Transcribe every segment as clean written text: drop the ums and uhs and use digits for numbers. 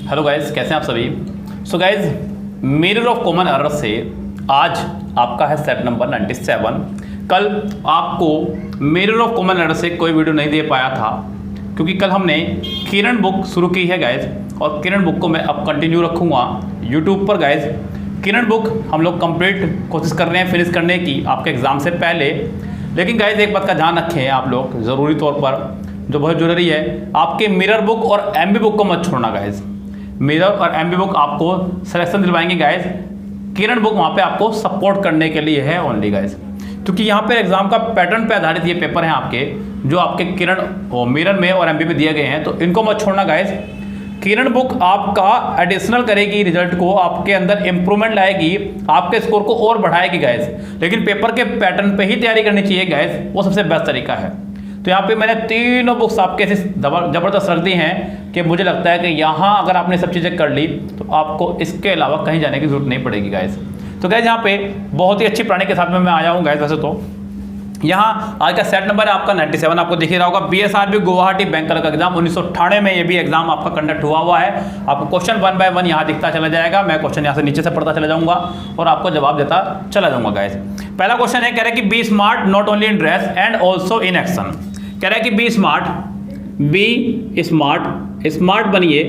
Hello guys, कैसे हैं आप सभी। So guys, mirror of common error से आज आपका है सेट नंबर 97। कल आपको मिरर ऑफ कॉमन एरर से कोई वीडियो नहीं दे पाया था क्योंकि कल हमने किरण बुक शुरू की है गाइज, और किरण बुक को मैं अब कंटिन्यू रखूँगा यूट्यूब पर गाइज। किरण बुक हम लोग कंप्लीट कोशिश कर रहे हैं फिनिश करने की आपके एग्ज़ाम से पहले। लेकिन गाइज एक बात का ध्यान रखें आप लोग, ज़रूरी तौर पर जो बहुत ज़रूरी है, आपके मिरर बुक और एमबी बुक को मत छोड़ना गाइज। मिरर और एमबी बुक आपको सिलेक्शन दिलवाएंगे गाइज, किरण बुक वहाँ पे आपको सपोर्ट करने के लिए है ओनली गाइज, क्योंकि यहाँ पे एग्जाम का पैटर्न पे आधारित ये पेपर हैं आपके, जो आपके किरण और मिरर में और एमबी में दिए गए हैं, तो इनको मत छोड़ना गाइज। किरण बुक आपका एडिशनल करेगी रिजल्ट को, आपके अंदर इंप्रूवमेंट लाएगी, आपके स्कोर को और बढ़ाएगी गाइज। लेकिन पेपर के पैटर्न पे ही तैयारी करनी चाहिए गाइज, वो सबसे बेस्ट तरीका है। तो यहाँ पे मैंने तीनों बुक्स आपके ऐसे ज़बरदस्त रख दी हैं कि मुझे लगता है कि यहाँ अगर आपने सब चीज़ें कर ली तो आपको इसके अलावा कहीं जाने की जरूरत नहीं पड़ेगी गाइज। तो गाइज यहाँ पे बहुत ही अच्छी प्लानिंग के साथ में मैं आया हूँ गाइज। वैसे तो यहाँ आज का सेट नंबर है आपका 97, आपको दिख ही रहा होगा। बीएसआरबी गुवाहाटी बैंक का एग्जाम 1998 में ये भी एग्जाम आपका कंडक्ट हुआ है। आपको क्वेश्चन 1 बाय 1 यहाँ दिखता चला जाएगा, मैं क्वेश्चन यहाँ से नीचे से पढ़ता चला जाऊंगा और आपको जवाब देता चला जाऊंगा गाइज। पहला क्वेश्चन है, कह रहा है कि be smart not only in dress and also in action. कह रहा है कि बी स्मार्ट बनिए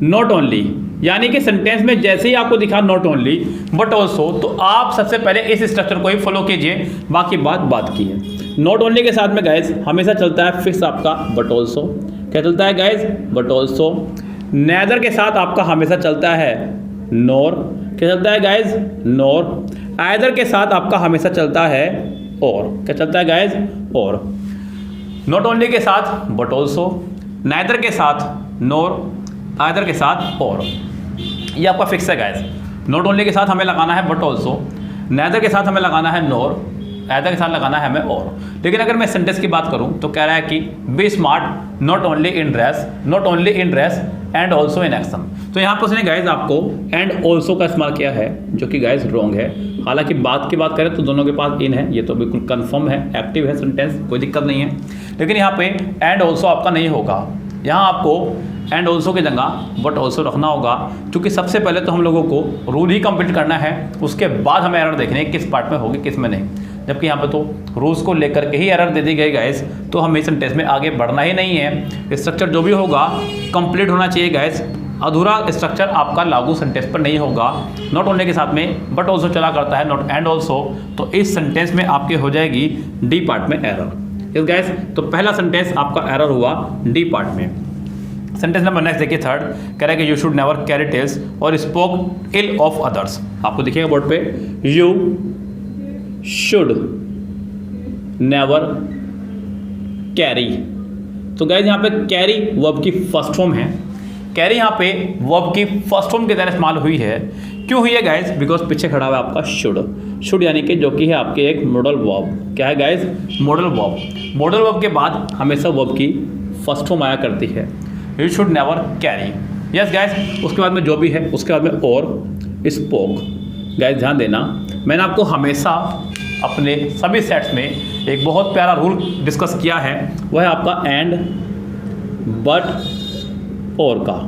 नॉट ओनली, यानी कि सेंटेंस में जैसे ही आपको दिखा नॉट ओनली बट ऑल्सो, तो आप सबसे पहले इस स्ट्रक्चर को ही फॉलो कीजिए, बाकी बात की है। नॉट ओनली के साथ में गाइज हमेशा चलता है फिक्स आपका बट ऑल्सो। क्या चलता है गाइज? But also. नेदर के साथ आपका हमेशा चलता है नोर। क्या चलता है गाइज? नोर। आइदर के साथ आपका हमेशा चलता है और। क्या चलता है गाइज? और। नॉट ओनली के साथ बट ऑल्सो, नाइदर के साथ नोर, आइदर के साथ और। ये आपका फिक्स है गाइज। नॉट ओनली के साथ हमें लगाना है बट ऑल्सो, नाइदर के साथ हमें लगाना है नोर, आइदर के साथ लगाना है हमें और। लेकिन अगर मैं सेंटेंस की बात करूं तो कह रहा है कि be smart not only in dress and also in action. तो यहाँ पर उसने गाइज आपको एंड ऑल्सो का इस्तेमाल किया है, जो कि गाइज रॉन्ग है। हालांकि बात की बात करें तो दोनों के पास इन है, ये तो बिल्कुल कंफर्म है, एक्टिव है सेंटेंस, कोई दिक्कत नहीं है। लेकिन यहाँ पे एंड ऑल्सो आपका नहीं होगा, यहाँ आपको एंड ऑल्सो की जगह बट ऑल्सो रखना होगा, क्योंकि सबसे पहले तो हम लोगों को रूल ही कंप्लीट करना है, उसके बाद हमें एरर देखने किस पार्ट में होगी किस में नहीं। जबकि यहाँ पे तो रूल्स को लेकर के ही एरर दे दी गई गाइस, तो हमें इस सेंटेंस में आगे बढ़ना ही नहीं है। स्ट्रक्चर जो भी होगा कंप्लीट होना चाहिए गाइस, अधूरा स्ट्रक्चर आपका लागू सेंटेंस पर नहीं होगा। नॉट ओनली के साथ में बट ऑल्सो चला करता है, नॉट एंड ऑल्सो, तो इस सेंटेंस में आपके हो जाएगी डी पार्ट में एरर। इस गाइस तो पहला सेंटेंस आपका एरर हुआ डी पार्ट में। सेंटेंस नंबर नेक्स्ट देखिए, थर्ड कह रहा है कि you should never carry tales और स्पोक इल ऑफ अदर्स। आपको दिखेगा बोर्ड पे, यू शुड नेवर कैरी। तो गाइस यहाँ पे कैरी वर्ब की फर्स्ट फॉर्म है, कैरी यहाँ पे वर्ब की फर्स्ट फॉर्म की तरह इस्तेमाल हुई है। क्यों हुई है गाइस? बिकॉज पीछे खड़ा हुआ है आपका शुड यानी कि जो कि है आपके एक मॉडल वर्ब। क्या है guys? Modal verb. Modal verb के बाद हमेशा वर्ब की फर्स्ट फॉर्म आया करती है। You should never carry, yes guys. उसके बाद में जो भी है, उसके बाद में और स्पोक। गाइस ध्यान देना, मैंने आपको हमेशा अपने सभी सेट्स में एक बहुत प्यारा रूल डिस्कस किया है, वह है आपका एंड बट और का।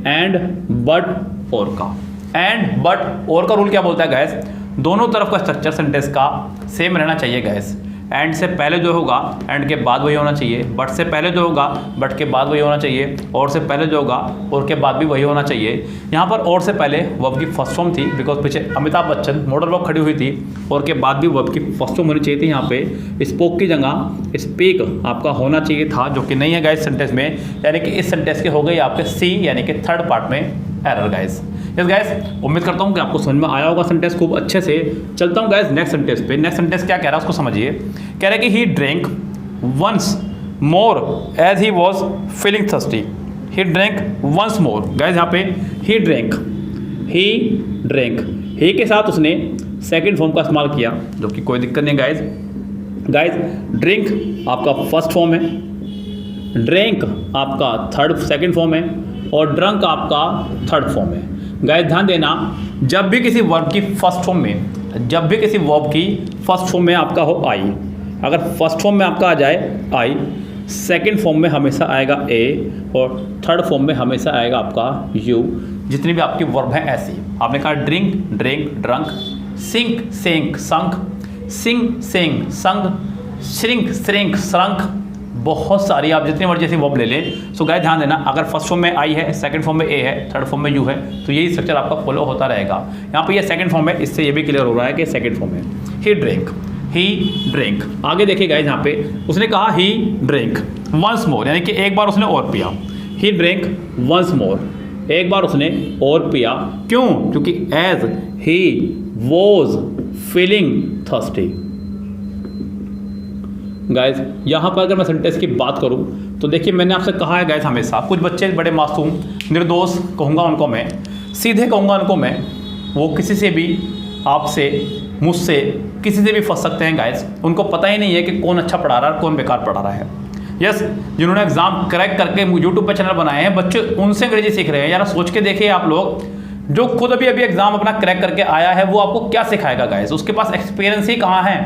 एंड बट और का, एंड बट और का रूल क्या बोलता है गाइस? दोनों तरफ का स्ट्रक्चर सेंटेंस का सेम रहना चाहिए गाइस। एंड से पहले जो होगा एंड के बाद वही होना चाहिए, बट से पहले जो होगा बट के बाद वही होना चाहिए, और से पहले जो होगा और के बाद भी वही होना चाहिए। यहाँ पर और से पहले वर्ब की फर्स्ट फॉर्म थी, बिकॉज पीछे अमिताभ बच्चन मॉडल वर्ब खड़ी हुई थी, और के बाद भी वर्ब की फर्स्ट फॉर्म होनी चाहिए थी। यहाँ पे स्पोक की जगह स्पीक आपका होना चाहिए था, जो कि नहीं है गाइस सेंटेंस में, यानी कि इस सेंटेंस के हो गई आपके सी यानी कि थर्ड पार्ट में एरर गाइस। यस गाइस, उम्मीद करता हूँ कि आपको समझ में आया होगा सेंटेंस खूब अच्छे से। चलता हूँ गाइस नेक्स्ट सेंटेंस पे। नेक्स्ट सेंटेंस क्या कह रहा है उसको समझिए। कह रहा है कि he drink once more as he was feeling thirsty. He drink once more. Guys यहाँ पे ही ड्रिंक ही के साथ उसने सेकेंड फॉर्म का इस्तेमाल किया, जो कि कोई दिक्कत नहीं गाइस। गाइस ड्रिंक आपका फर्स्ट फॉर्म है, ड्रिंक आपका सेकेंड फॉर्म है, और ड्रंक आपका थर्ड फॉर्म है। गाइस ध्यान देना, जब भी किसी वर्ब की फर्स्ट फॉर्म में आपका हो आई, अगर फर्स्ट फॉर्म में आपका आ जाए आई, सेकंड फॉर्म में हमेशा आएगा ए और थर्ड फॉर्म में हमेशा आएगा आपका यू। जितनी भी आपकी वर्ब हैं ऐसी, आपने कहा ड्रिंक ड्रिंक ड्रंक, सिंक सेंक संक, सिंग सेंग संग, श्रिंक श्रिंक श्रंक, बहुत सारी आप जितनी मर्जी ऐसी वर्ब ले लें। सो गाइस ध्यान देना, अगर फर्स्ट फॉर्म में आई है, सेकंड फॉर्म में ए है, थर्ड फॉर्म में यू है, तो यही स्ट्रक्चर आपका फॉलो होता रहेगा। यहाँ पे ये सेकंड फॉर्म है, इससे ये भी क्लियर हो रहा है कि सेकंड फॉर्म है। ही ड्रिंक, ही ड्रिंक। आगे देखिए गाइस, यहाँ पे उसने कहा ही ड्रिंक वंस मोर, यानी कि एक बार उसने और पिया। ही ड्रिंक वंस मोर, एक बार उसने और पिया। क्यों? क्योंकि as he was feeling thirsty. Guys यहाँ पर अगर मैं सेंटेंस की बात करूँ तो देखिए, मैंने आपसे कहा है गाइज, हमेशा कुछ बच्चे बड़े मासूम निर्दोष कहूँगा उनको मैं, सीधे कहूँगा उनको मैं, वो किसी से भी, आपसे, मुझसे, किसी से भी फंस सकते हैं गाइज। उनको पता ही नहीं है कि कौन अच्छा पढ़ा रहा है, कौन बेकार पढ़ा रहा है। यस, जिन्होंने एग्जाम क्रैक करके यूट्यूब पे चैनल बनाए हैं, बच्चे उनसे अंग्रेजी सीख रहे हैं। यार सोच के देखिए आप लोग, जो खुद अभी एग्जाम अपना क्रैक करके आया है, वो आपको क्या सिखाएगा गाइस? उसके पास एक्सपीरियंस ही कहाँ है?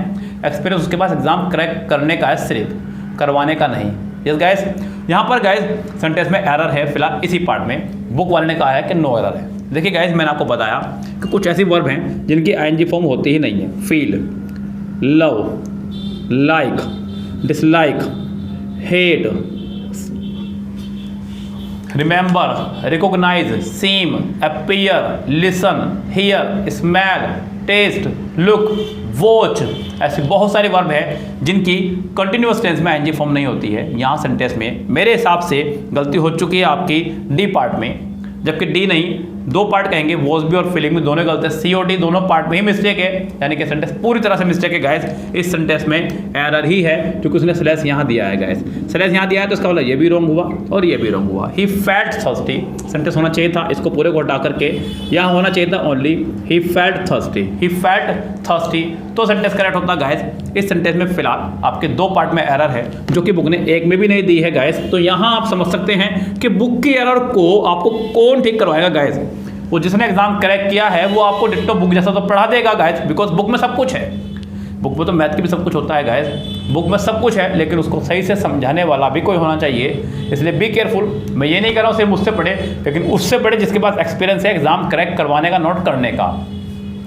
एक्सपीरियंस उसके पास एग्जाम क्रैक करने का है, सिर्फ करवाने का नहीं। यस गाइस, यहाँ पर गाइस सेंटेंस में एरर है फिलहाल इसी पार्ट में। बुक वाले ने कहा है कि नो एरर है। देखिए गाइस, मैंने आपको बताया कि कुछ ऐसी वर्ब हैं जिनकी आईएनजी फॉर्म होती ही नहीं है। Feel, love, like, dislike, hate, remember, recognise, seem, appear, listen, hear, smell, taste, look, watch, ऐसी बहुत सारी वर्ब है जिनकी कंटिन्यूअस टेंस में आईएनजी फॉर्म नहीं होती है। यहाँ सेंटेंस में मेरे हिसाब से गलती हो चुकी है आपकी डी पार्ट में, जबकि डी नहीं, दो पार्ट कहेंगे, वॉज भी और फीलिंग में दोनों गलत है। सी और डी दोनों पार्ट में ही मिस्टेक है, यानी कि सेंटेंस पूरी तरह से मिस्टेक है गाइस। इस सेंटेंस में एरर ही है क्योंकि उसने स्लैश यहाँ दिया है गाइस। स्लैश यहाँ दिया है तो इसका मतलब ये भी रॉन्ग हुआ और ये भी रॉन्ग हुआ। ही फेल्ट थर्स्टी सेंटेंस होना चाहिए था, इसको पूरे को हटा करके यहाँ होना चाहिए था only he felt thirsty. He felt thirsty तो सेंटेंस करेक्ट होता गाइस। इस सेंटेंस में फिलहाल आपके दो पार्ट में एरर है जो कि बुक ने एक में भी नहीं दी है गाइस। तो यहाँ आप समझ सकते हैं कि बुक की एरर को आपको कौन ठीक करवाएगा गाइस? वो जिसने एग्जाम क्रैक किया है वो आपको डिट्टो बुक जैसा तो पढ़ा देगा गाइस, बिकॉज बुक में सब कुछ है। बुक में तो मैथ की भी सब कुछ होता है गाइस, बुक में सब कुछ है, लेकिन उसको सही से समझाने वाला भी कोई होना चाहिए। इसलिए बी केयरफुल। मैं ये नहीं कह रहा हूँ सिर्फ मुझसे पढ़े, लेकिन उससे पढ़े जिसके पास एक्सपीरियंस है एग्जाम क्रैक करवाने का, नोट करने का।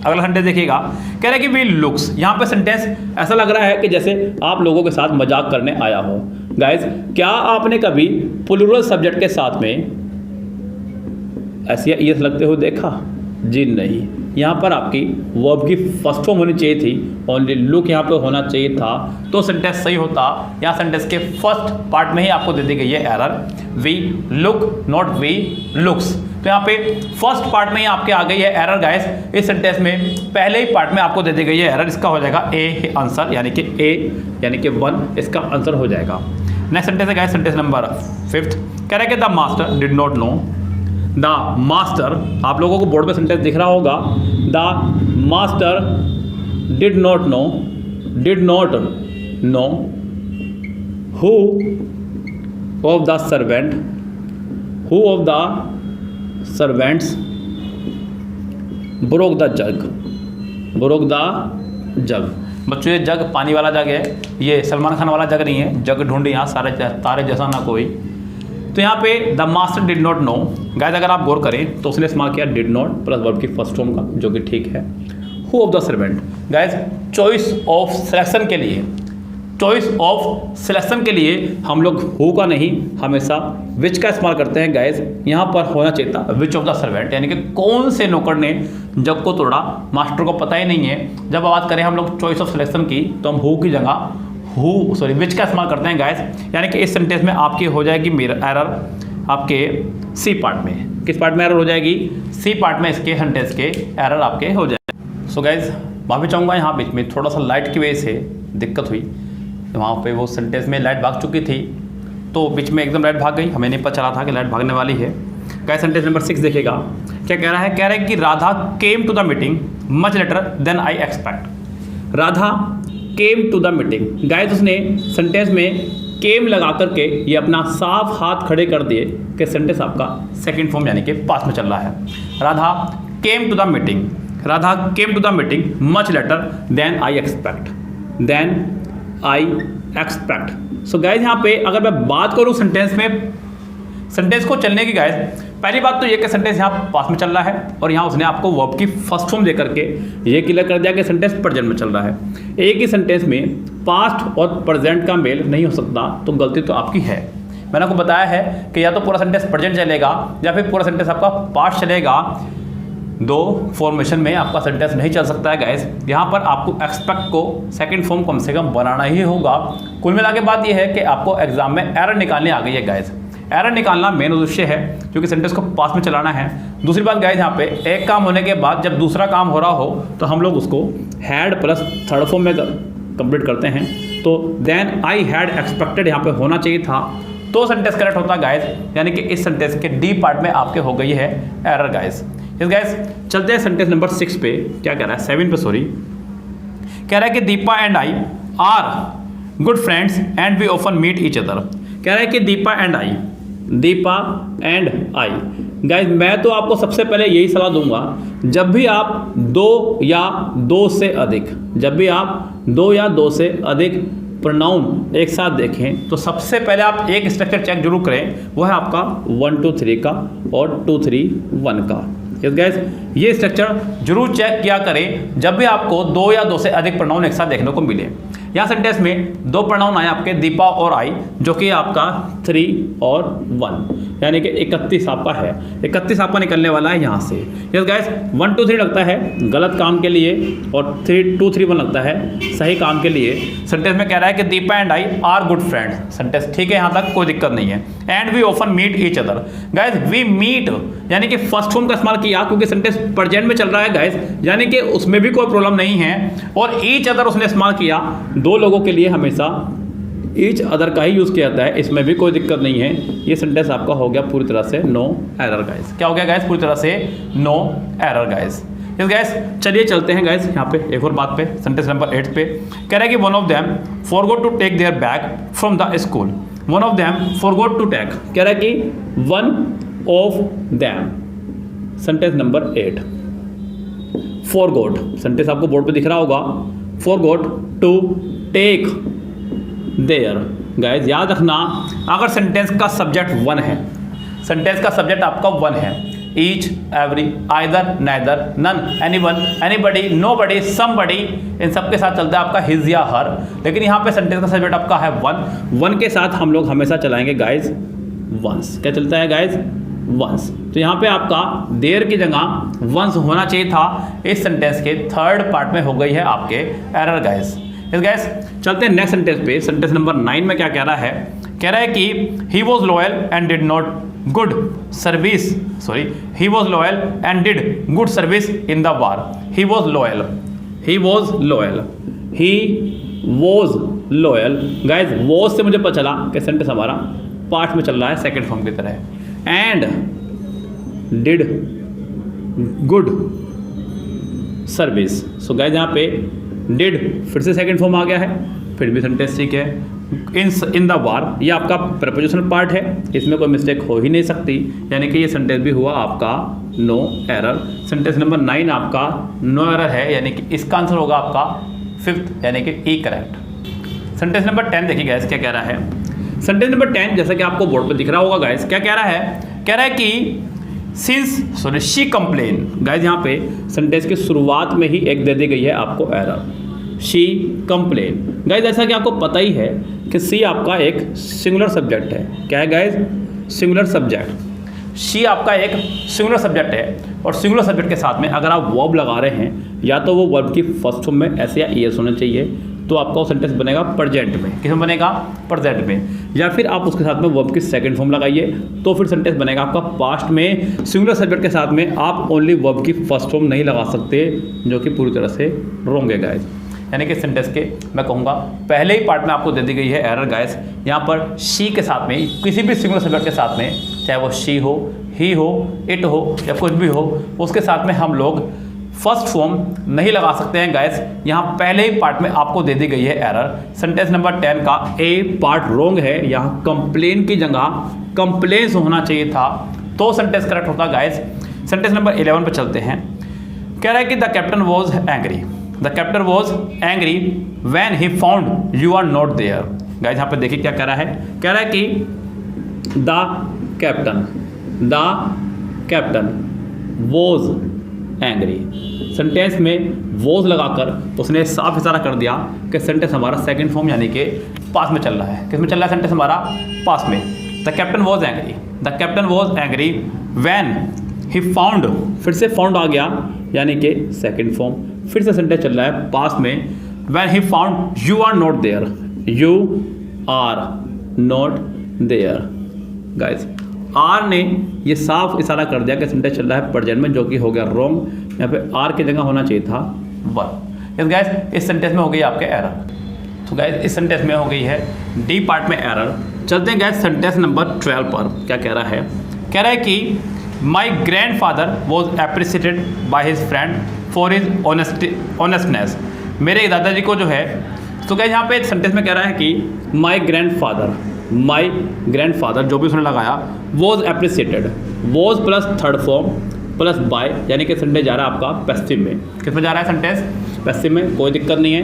अगला सेंटेंस देखिएगा, कह रहा है कि वी लुक्स। यहाँ पे सेंटेंस ऐसा लग रहा है कि जैसे आप लोगों के साथ मजाक करने आया हो। गाइस, क्या आपने कभी प्लूरल सब्जेक्ट के साथ में ऐसे ईएस लगते हुए देखा? जी नहीं। यहाँ पर आपकी वर्ब की फर्स्ट फॉर्म होनी चाहिए थी, ओनली लुक यहाँ पे होना चाहिए था, तो सेंटेंस सही होता। यहाँ सेंटेंस के फर्स्ट पार्ट में ही आपको दे दी गई है error, we look not we looks. तो यहाँ पे फर्स्ट पार्ट में ही आपके आ गई है एरर गाइस। इस सेंटेंस में पहले ही पार्ट में आपको दे दी गई है एरर, इसका हो जाएगा ए आंसर, यानी कि ए यानी कि 1 इसका आंसर हो जाएगा। नेक्स्ट सेंटेंस है गाइस, सेंटेंस नंबर 5, कह रहा है कि the master did not know. The master, आप लोगों को बोर्ड पे सेंटेंस दिख रहा होगा, the master did not know, did not know who of the servant, who of the servants broke the jug, broke the जग। बच्चों ये जग पानी वाला जग है, ये सलमान खान वाला जग नहीं है। जग ढूंढे यहाँ सारे तारे जैसा ना कोई। तो यहाँ पे the master did not know guys, अगर आप गौर करें तो उसने इस्तेमाल किया डिड नॉट प्लस वर्ब की फर्स्ट फॉर्म का, जो कि ठीक है। Who of the servant guys, choice of selection के लिए, चॉइस ऑफ सिलेक्शन के लिए हम लोग हु का नहीं हमेशा विच का इस्तेमाल करते हैं गाइस। यहाँ पर होना चाहिए था विच ऑफ द सर्वेंट, यानी कि कौन से नौकर ने जग को तोड़ा, मास्टर को पता ही नहीं है। जब बात करें हम लोग चॉइस ऑफ सिलेक्शन की तो हम हु की जगह विच का इस्तेमाल करते हैं गाइस। यानी कि इस सेंटेंस में आपकी हो जाएगी मेरा एरर आपके सी पार्ट में। किस पार्ट में एरर हो जाएगी? सी पार्ट में इसके सेंटेंस के एरर आपके हो जाएंगे। सो गाइस, माफी चाहूँगा, यहाँ बीच में थोड़ा सा लाइट की वजह से दिक्कत हुई। वहाँ पे वो सेंटेंस में लाइट भाग चुकी थी, तो बीच में एकदम लाइट भाग गई, हमें नहीं पता चला था कि लाइट भागने वाली है। गाइस, सेंटेंस नंबर 6 देखेगा, क्या कह रहा है? कह रहा है कि Radha came to the meeting much later than I expect. Radha came to the meeting guys, उसने सेंटेंस में केम लगा करके ये अपना साफ हाथ खड़े कर दिए कि सेंटेंस आपका सेकंड फॉर्म यानी कि पास्ट में चल रहा है। Radha came to the meeting, Radha came to the meeting much later than I expect, then I expect. So guys यहाँ पे अगर मैं बात करूँ सेंटेंस में, सेंटेंस को चलने की गाइज, पहली बात तो ये कि सेंटेंस यहाँ पास्ट में चल रहा है और यहाँ उसने आपको वर्ब की फर्स्ट फॉर्म दे करके ये क्लियर कर दिया कि सेंटेंस प्रेजेंट में चल रहा है। एक ही सेंटेंस में पास्ट और प्रेजेंट का मेल नहीं हो सकता, तो गलती तो आपकी है। मैंने आपको बताया है कि या तो पूरा सेंटेंस प्रेजेंट चलेगा या फिर पूरा सेंटेंस आपका पास्ट चलेगा, दो फॉर्मेशन में आपका सेंटेंस नहीं चल सकता है गाइस। यहाँ पर आपको एक्सपेक्ट को सेकंड फॉर्म कम से कम बनाना ही होगा। कुल मिला के बात यह है कि आपको एग्जाम में एरर निकालनी आ गई है गाइस। एरर निकालना मेन उद्देश्य है क्योंकि सेंटेंस को पास में चलाना है। दूसरी बात गाइस, यहाँ पे एक काम होने के बाद जब दूसरा काम हो रहा हो तो हम लोग उसको हैड प्लस थर्ड फॉर्म में कंप्लीट करते हैं। तो देन आई हैड एक्सपेक्टेड यहाँ पे होना चाहिए था, तो सेंटेंस करेक्ट होता गाइस। यानी कि इस सेंटेंस के डी पार्ट में आपके हो गई है एरर गाइस। यस गाइस, चलते हैं सेंटेंस नंबर 6 पे। क्या कह रहा है, 7 पे सॉरी। कह रहा है कि Deepa and I are good friends and we often meet each other. कह रहा है कि Deepa and I, Deepa and I. Guys मैं तो आपको सबसे पहले यही सलाह दूंगा, जब भी आप दो या दो से अधिक, जब भी आप दो या दो से अधिक प्रोनाउन एक साथ देखें तो सबसे पहले आप एक स्ट्रक्चर चेक जरूर करें, वो है आपका 1 2 3 का और 2 3 1 का। यस गाइस, ये स्ट्रक्चर जरूर चेक किया करें जब भी आपको दो या दो से अधिक प्रोनाउन एक साथ देखने को मिले। यहाँ सेंटेंस में दो प्रोनाउन आए आपके दीपा और आई, जो कि आपका 3 और 1, यानी कि 31 आपका है। 31 आपका निकलने वाला है यहाँ से। यस गाइस, 1 2 3 लगता है गलत काम के लिए और 3 2 3 1 लगता है सही काम के लिए। सेंटेंस में कह रहा है कि Deepa and I are good friend. Sentence ठीक है, यहाँ तक कोई दिक्कत नहीं है। And we often meet each other. Guys we meet यानी कि फर्स्ट फॉर्म का इस्तेमाल किया क्योंकि सेंटेंस प्रेजेंट में चल रहा है गाइस, यानी कि उसमें भी कोई प्रॉब्लम नहीं है। और ईच अदर उसने इस्तेमाल किया, दो लोगों के लिए हमेशा ईच अदर का ही यूज़ किया जाता है, इसमें भी कोई दिक्कत नहीं है। ये सेंटेंस आपका हो गया पूरी तरह से नो एरर गाइस। क्या हो गया गाइस, पूरी तरह से no error guys. Yes guys, चलिए चलते हैं गाइस यहाँ पे एक और बात पे, सेंटेंस नंबर 8 पे। कह रहा है कि one of them forgot to take their bag from the school. One of them forgot to take, कह रहा है कि one of them, sentence number 8। Forgot sentence आपको बोर्ड पे दिख रहा होगा, forgot to take their. Guys याद रखना, अगर सेंटेंस का सब्जेक्ट वन है, सेंटेंस का सब्जेक्ट आपका वन है, each, every, either, neither, none, anyone, anybody, nobody, somebody, इन सब के साथ चलता है आपका हिज या हर। लेकिन यहाँ पे सेंटेंस का सब्जेक्ट आपका है वन, वन के साथ हम लोग हमेशा चलाएंगे गाइस वंस। क्या चलता है गाइस, वंस। तो यहाँ पे आपका देयर की जगह वंस होना चाहिए था। इस सेंटेंस के थर्ड पार्ट में हो गई है आपके एरर गाइस। इस गाइस चलते हैं नेक्स्ट सेंटेंस पे। सेंटेंस नंबर 9 में क्या कह रहा है, कह रहा है कि he was loyal and did not good service, sorry he was loyal and did good service in the war. He was loyal, he was loyal, he was loyal. Guys was से मुझे पता चला कि सेंटेंस हमारा part में चल रहा है सेकेंड फॉर्म की तरह। And did good service. So guys यहाँ पे डिड फिर से सेकंड फॉर्म आ गया है, फिर भी सेंटेंस ठीक है। इन द वार ये आपका प्रपोजिशनल पार्ट है, इसमें कोई मिस्टेक हो ही नहीं सकती, यानी कि ये सेंटेंस भी हुआ आपका नो एरर। सेंटेंस नंबर 9 आपका नो एरर है, यानी कि इसका आंसर होगा आपका 5th यानी कि ई करेक्ट। सेंटेंस नंबर 10 देखिए गाइस क्या कह रहा है। सेंटेंस नंबर 10 जैसा कि आपको बोर्ड पर दिख रहा होगा गाइस, क्या कह रहा है, कह रहा है कि since sorry she complain. Guys यहाँ पे सेंटेंस की शुरुआत में ही एक दे दी गई है आपको एरर, शी कंप्लेन। गाइस जैसा कि आपको पता ही है कि सी आपका एक सिंगुलर सब्जेक्ट है। क्या है गाइस, सिंगुलर सब्जेक्ट। शी आपका एक सिंगुलर सब्जेक्ट है और सिंगुलर सब्जेक्ट के साथ में अगर आप वर्ब लगा रहे हैं, या तो वो वर्ब की फर्स्ट फॉर्म में एस या ईएस होना चाहिए, तो आपका वो सेंटेंस बनेगा प्रेजेंट में। किस में बनेगा, प्रेजेंट में। या फिर आप उसके साथ में वर्ब की सेकंड फॉर्म लगाइए, तो फिर सेंटेंस बनेगा आपका पास्ट में। सिंगुलर सब्जेक्ट के साथ में आप ओनली वर्ब की फर्स्ट फॉर्म नहीं लगा सकते, जो कि पूरी तरह से रॉन्ग है गाइस। यानी कि सेंटेंस के मैं कहूँगा पहले ही पार्ट में आपको दे दी गई है एरर गाइस। यहाँ पर शी के साथ में, किसी भी सिंगुलर सब्जेक्ट के साथ में, चाहे वो शी हो, ही हो, इट हो या कुछ भी हो, उसके साथ में हम लोग फर्स्ट फॉर्म नहीं लगा सकते हैं गाइस। यहाँ पहले ही पार्ट में आपको दे दी गई है एरर। सेंटेंस नंबर 10 का ए पार्ट रॉन्ग है, यहाँ कंप्लेन की जगह कंप्लेन्स होना चाहिए था, तो सेंटेंस करेक्ट होता गाइस। सेंटेंस नंबर 11 पे चलते हैं। कह रहा है कि the captain was angry, the captain was angry when he found you are not there. Guys यहाँ पे देखिए क्या कह रहा है, कह रहा है कि the captain was angry. Sentence में वॉज लगाकर उसने साफ इशारा कर दिया कि सेंटेंस हमारा सेकंड फॉर्म यानी कि पास में चल रहा है। किस में चल रहा है सेंटेंस हमारा? पास में। The captain was angry, the captain was angry when he found, फिर से फाउंड आ गया यानी कि सेकंड फॉर्म, फिर से सेंटेंस चल रहा है पास में। When he found you are not there, you are not there. Guys आर ने ये साफ इशारा कर दिया कि सेंटेंस चल रहा है प्रेजेंट में, जो कि हो गया रॉन्ग। यहाँ पे आर की जगह होना चाहिए था वर। यस गाइस, इस सेंटेंस में हो गई आपके एरर। तो गाइस इस सेंटेंस में हो गई है डी पार्ट में एरर। चलते हैं गाइस सेंटेंस नंबर 12 पर। क्या कह रहा है? कह रहा है कि my grandfather was appreciated by his friend for his honestness. मेरे दादाजी को जो है, तो गाइस यहाँ पे सेंटेंस में कह रहा है कि माई ग्रैंड फादर जो भी उसने लगाया was appreciated, was plus third form plus by, यानी कि सेंटेंस जा रहा है आपका पैसिव में। किस में जा रहा है सेंटेंस? पैसिव में, कोई दिक्कत नहीं है।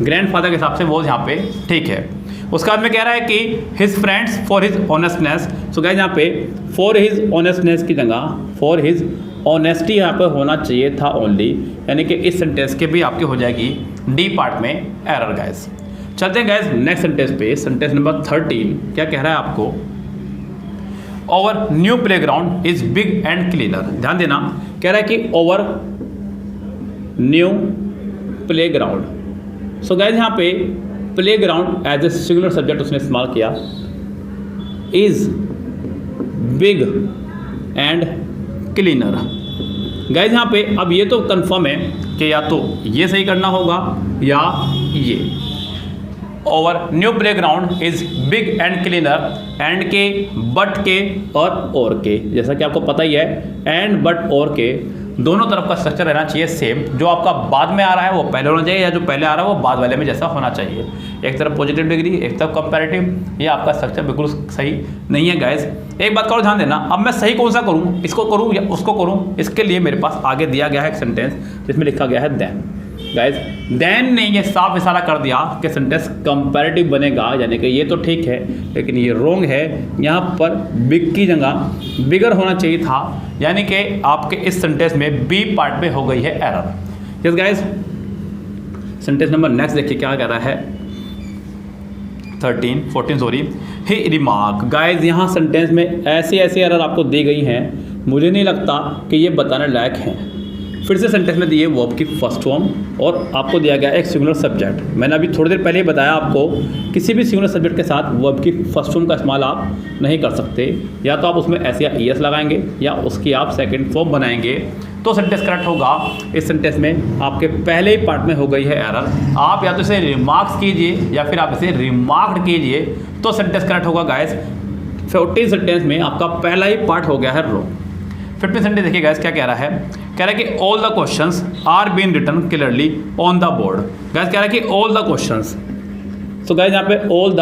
ग्रैंड फादर के हिसाब से वॉज यहाँ पे ठीक है। उसके बाद में कह रहा है कि his friends for his honestness. So guys यहाँ पे फॉर हिज ऑनेस्टनेस की जगह फॉर हिज ऑनेस्टी यहाँ पे होना चाहिए था ओनली, यानी कि इस सेंटेंस के भी आपके हो जाएगी डी पार्ट में एरर। गाइस चलते हैं गाइस नेक्स्ट सेंटेंस पे, सेंटेंस नंबर 13। क्या कह रहा है आपको? Over new playground is big and cleaner. ध्यान देना, कह रहा है कि over new playground. So guys यहाँ पे playground as a singular subject उसने इस्तेमाल किया। Is big and cleaner. Guys यहाँ पे अब ये तो कंफर्म है कि या तो ये सही करना होगा या ये। Over new playground is big and cleaner, and के, बट के और के, जैसा कि आपको पता ही है एंड बट और के दोनों तरफ का स्ट्रक्चर रहना चाहिए सेम। जो आपका बाद में आ रहा है वो पहले होना चाहिए, या जो पहले आ रहा है वो बाद वाले में जैसा होना चाहिए। एक तरफ पॉजिटिव डिग्री, एक तरफ कंपैरेटिव, ये आपका स्ट्रक्चर बिल्कुल सही नहीं है। गाइस एक बात करो ध्यान देना, अब मैं सही कौन सा करूँ, इसको करूँ या उसको करूँ, इसके लिए मेरे पास आगे दिया गया है एक सेंटेंस जिसमें लिखा गया है देन। गाइस देन ने ये साफ इशारा कर दिया कि सेंटेंस कंपैरेटिव बनेगा, यानी कि ये तो ठीक है लेकिन ये रॉन्ग है। यहाँ पर बिग की जगह बिगर होना चाहिए था, यानी कि आपके इस सेंटेंस में बी पार्ट में हो गई है error. Yes guys, sentence number next देखिए क्या कह रहा है, 14 सॉरी। ही रिमार्क। गाइस यहाँ सेंटेंस में ऐसी एरर आपको दी गई हैं, मुझे नहीं लगता कि ये बताने लायक हैं। फिर से सेंटेंस में दिए वर्ब की फर्स्ट फॉर्म और आपको दिया गया एक सिंगुलर सब्जेक्ट। मैंने अभी थोड़ी देर पहले बताया आपको, किसी भी सिंगुलर सब्जेक्ट के साथ वर्ब की फर्स्ट फॉर्म का इस्तेमाल आप नहीं कर सकते। या तो आप उसमें एस या ईएस लगाएंगे या उसकी आप सेकंड फॉर्म बनाएंगे तो सेंटेंस करेक्ट होगा। इस सेंटेंस में आपके पहले ही पार्ट में हो गई है एरर। आप या तो इसे रिमार्क्स कीजिए या फिर आप इसे रिमार्क्ड कीजिए तो सेंटेंस करेक्ट होगा। गाइस 14 सेंटेंस में आपका पहला ही पार्ट हो गया है रॉन्ग। 15 सेंटेंस देखिए गाइस क्या कह रहा है, कह रहा है कि all the questions are been written clearly on the board. Guys कह रहा है कि all the questions. So guys यहाँ पे ऑल द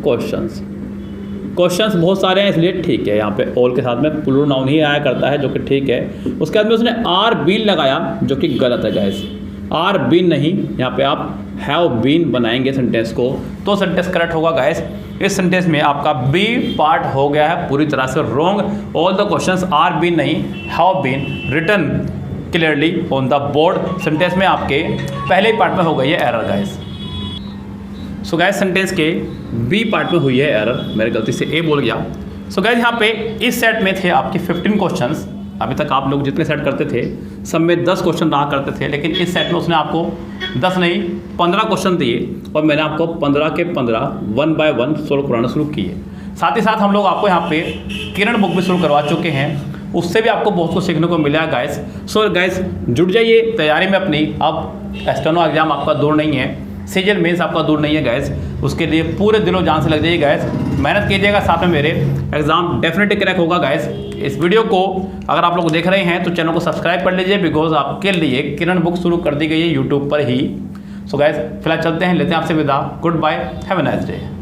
क्वेश्चंस बहुत सारे हैं इसलिए ठीक है। यहाँ पे ऑल के साथ में प्लूरल नाउन ही आया करता है जो कि ठीक है। उसके बाद में उसने आर बीन लगाया जो कि गलत है। गाइस आर बीन नहीं, यहाँ पे आप हैव बीन बनाएंगे सेंटेंस को तो सेंटेंस करेक्ट होगा। गाइस इस सेंटेंस में आपका बी पार्ट हो गया है पूरी तरह से wrong. All the questions are been नहीं, have been written clearly on the board. Sentence में आपके पहले पार्ट में हो गई है error. Guys so guys sentence के बी पार्ट में हुई है एरर, मेरी गलती से ए बोल गया। सो गाइस यहाँ पे इस सेट में थे आपके 15 क्वेश्चंस। अभी तक आप लोग जितने सेट करते थे सब में 10 क्वेश्चन रहा करते थे, लेकिन इस सेट में उसने आपको 10 नहीं 15 क्वेश्चन दिए और मैंने आपको 15 के 15 1 बाय 1 सोल्व कराना शुरू किए। साथ ही साथ हम लोग आपको यहाँ पे किरण बुक भी शुरू करवा चुके हैं, उससे भी आपको बहुत कुछ सीखने को मिला है। गाइस सो गाइस जुड़ जाइए तैयारी में अपनी। अब एक्सटर्नल एग्जाम आपका दूर नहीं है, सीजन मेंस आपका दूर नहीं है। गाइस उसके लिए पूरे दिलों जान से लग जाइए। गाइस मेहनत कीजिएगा, साथ में मेरे एग्जाम डेफिनेटली क्रैक होगा। गाइस इस वीडियो को अगर आप लोग देख रहे हैं तो चैनल को सब्सक्राइब कर लीजिए, बिकॉज आपके लिए किरण बुक शुरू कर दी गई है यूट्यूब पर ही। सो गाइस फिलहाल चलते हैं, लेते हैं आपसे विदा। Goodbye, have a nice day.